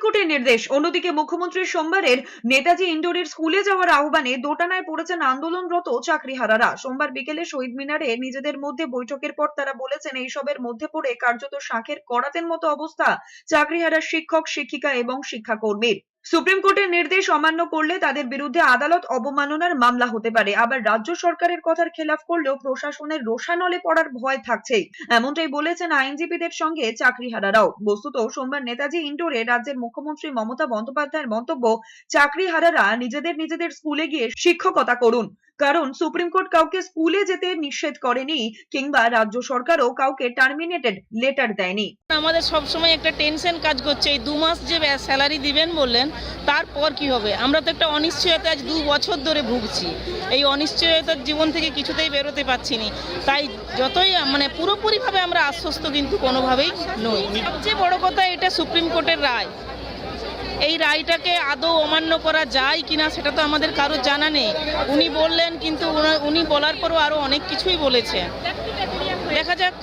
কোর্টের নির্দেশ। অন্যদিকে মুখ্যমন্ত্রীর সোমবারের নেতাজি ইন্ডোরের স্কুলে যাওয়ার আহ্বানে দোটানায় পড়েছেন আন্দোলনরত চাকরিহারারা। সোমবার বিকেলে শহীদ মিনারে নিজেদের মধ্যে বৈঠকের পর তারা বলেছেন, এইসবের মধ্যে পড়ে কার্যত শাঁখের করাতের মতো অবস্থা চাকরিহারা শিক্ষক, শিক্ষিকা এবং শিক্ষাকর্মীর। সুপ্রিম কোর্টের নির্দেশ অমান্য করলে তাদের বিরুদ্ধে আদালত অবমাননার মামলা হতে পারে। আবার রাজ্য সরকারের কথার খেলাফ করলেও প্রশাসনের রোষানলে পড়ার ভয় থাকছেই, এমনটাই বলেছেন আইনজীবীদের সঙ্গে চাকরিহারারাও। বস্তুত সোমবার নেতাজি ইন্ডোরে রাজ্যের মুখ্যমন্ত্রী মমতা বন্দ্যোপাধ্যায়ের মন্তব্য, চাকরিহারারা নিজেদের স্কুলে গিয়ে শিক্ষকতা করুন, কারণ সুপ্রিম কোর্ট কাউকে স্কুলে যেতে নিষেধ করেনি কিংবা রাজ্য সরকারও কাউকে টার্মিনেটেড লেটার দেয়নি। আমাদের সবসময় একটা টেনশন কাজ করছে, এই 2 মাস যে স্যালারি দিবেন বললেন, তারপর কি হবে? আমরা তো একটা অনিশ্চয়তা আজ 2 বছর ধরে ভুগছি। এই অনিশ্চয়তার জীবন থেকে কিছুতেই বেরোতে পারছি না। তাই যতই পুরোপুরিভাবে আমরা আশ্বস্ত কিন্তু কোনোভাবেই নই। সবচেয়ে বড় কথা, এটা সুপ্রিম কোর্টের রায়। এই রায়টাকে আদৌ অমান্য করা যায় কিনা সেটা তো আমাদের কারো জানা নেই। উনি বললেন, কিন্তু উনি বলার পরও আরো অনেক কিছুই বলেছেন। দেখা যাক।